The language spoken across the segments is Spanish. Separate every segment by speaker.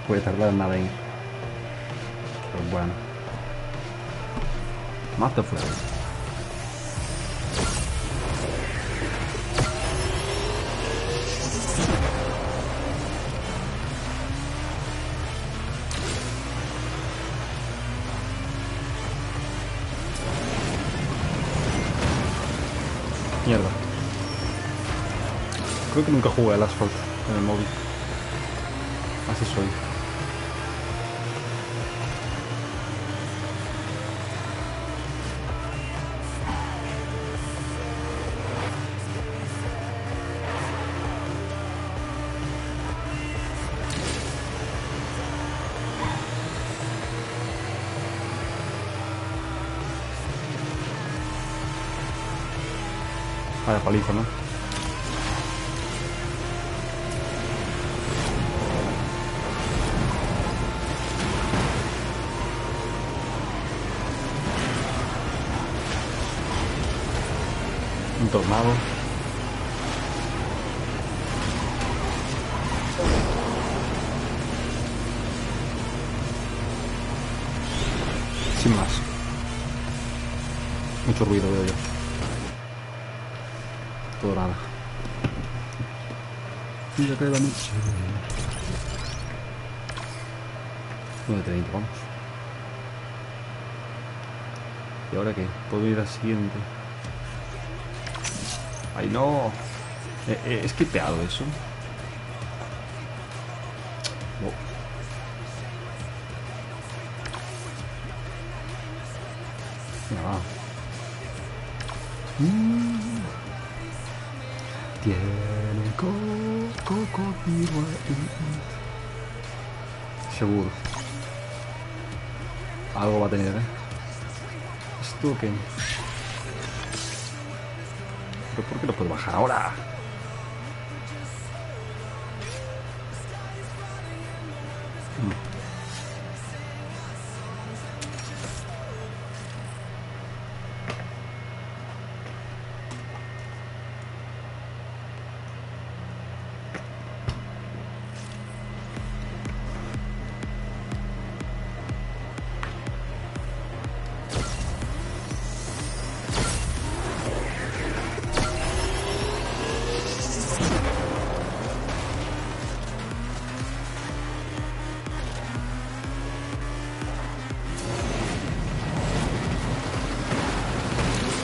Speaker 1: puede tardar nada en ir. Pero bueno. Mata fuego. Mierda. Creo que nunca jugué al Asphalt en el móvil. Así soy. Vaya paliza, ¿no? Un tornado. Sin más. Mucho ruido veo yo. Todo nada. Y ya cae la noche. 9:30, vamos. ¿Y ahora qué? ¿Puedo ir al siguiente? ¡Ay, no! ¿Es quipeado eso? Oh. Venga, va. Tiene cocodrilo ahí. Seguro. Algo va a tener, ¿eh? ¿Esto qué? ¿Pero por qué no puedo bajar ahora?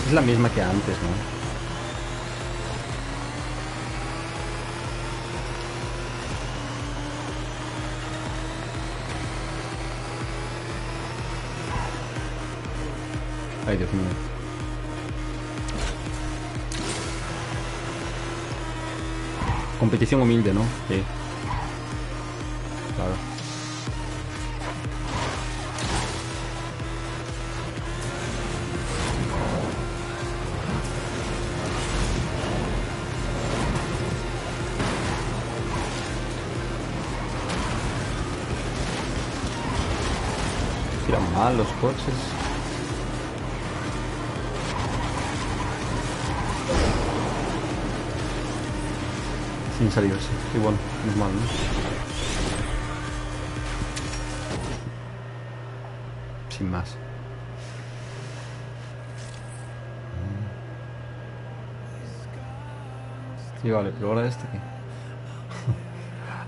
Speaker 1: Es la misma que antes, ¿no? Ay, Dios mío. Competición humilde, ¿no? Sí. Claro. Tiran mal los coches. Sin salirse. Y bueno, no es mal, ¿no? Sin más. Sí, vale, pero ahora este qué.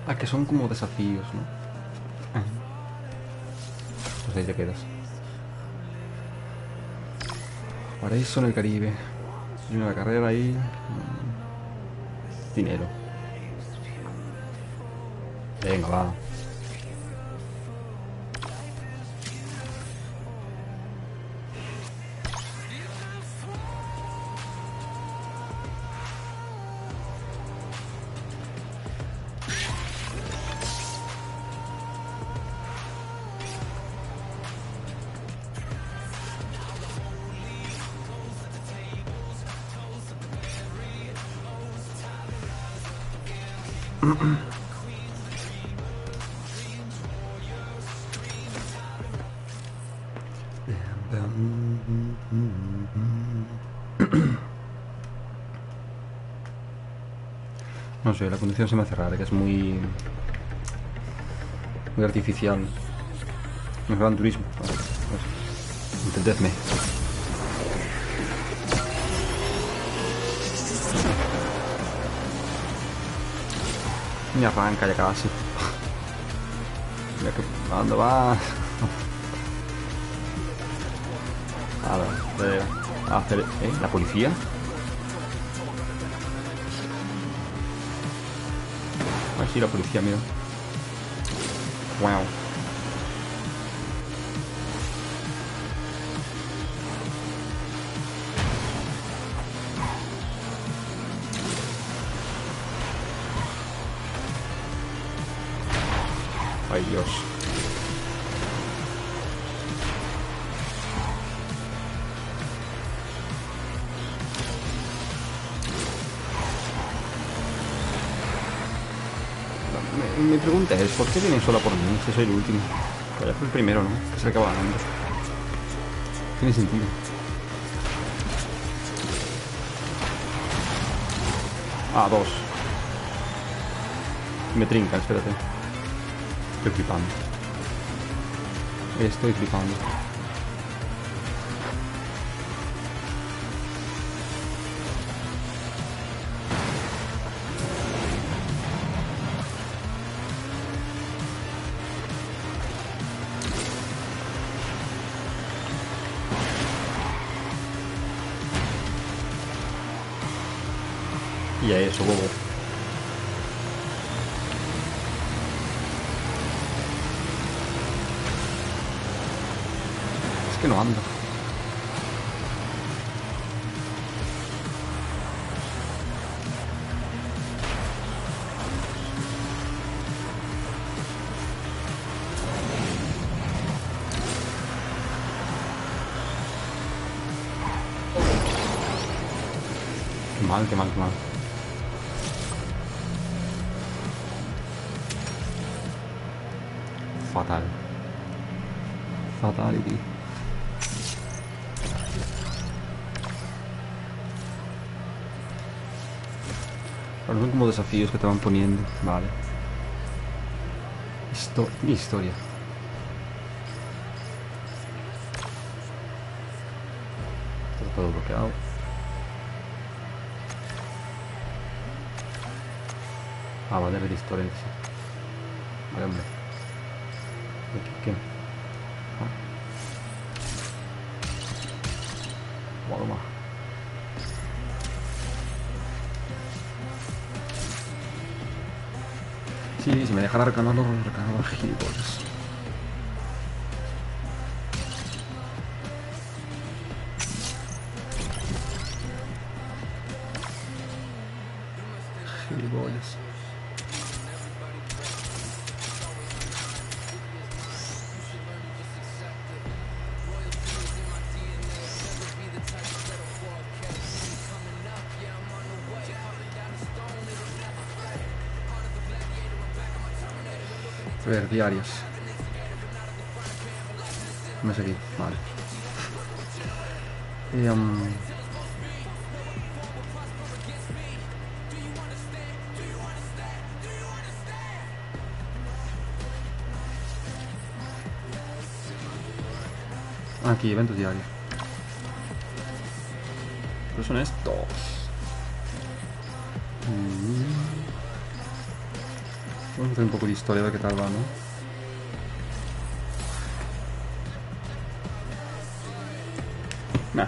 Speaker 1: Ah, que son como desafíos, ¿no? Pues ahí te quedas. Paraíso en el Caribe. Y una carrera ahí. Dinero. Venga, va. No sé, la condición se me hace rara, que es muy... Muy artificial. No es Gran Turismo. Pues, entendedme. Me arranca ya casi. Mira que... ¿A dónde vas? A hacer... ¿La policía? Ah, sí, la policía, mira. Wow. Ay, Dios. Mi pregunta es, ¿por qué vienen sola por mí si soy el último? Vaya por el primero, ¿no? Que se acaba ganando. Tiene sentido. Ah, 2. Me trinca, espérate. Estoy flipando. Estoy flipando. Y a eso, bobo. Es que no anda. Qué mal, qué mal, qué mal. Fatal. Fatality. Ahora son como desafíos que te van poniendo. Vale. Mi historia. Está todo bloqueado. Ah, vale, la historia. Vale, hombre. ¿Qué? Ah. Toma. Sí, si me dejan arcanarlo, arcanarlo gilipollas. Gilipollas. A ver, diarios. No sé aquí, vale. Aquí, eventos diarios. ¿Pero son estos? Vamos a hacer un poco de historia de qué tal va, ¿no? Nah.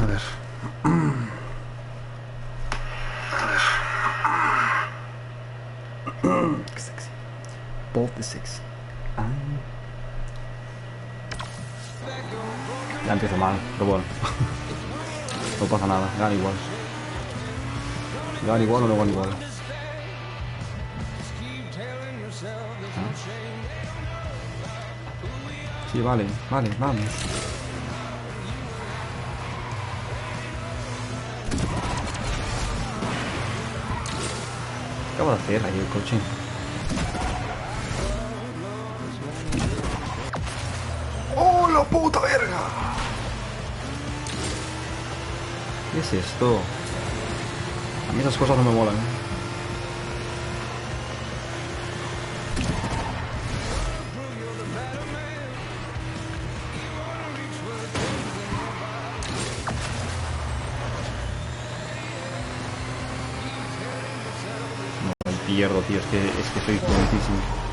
Speaker 1: A ver. Qué sexy. Both the sexy. Ya empiezo mal, pero bueno. No pasa nada, gana igual. Gana igual o no gana igual. Sí, vale, vale, vamos. ¿Qué acabo de hacer ahí el coche? ¡Oh, la puta verga! ¿Qué es esto? A mí esas cosas no me molan. No, pierdo, tío, es que soy tontísimo.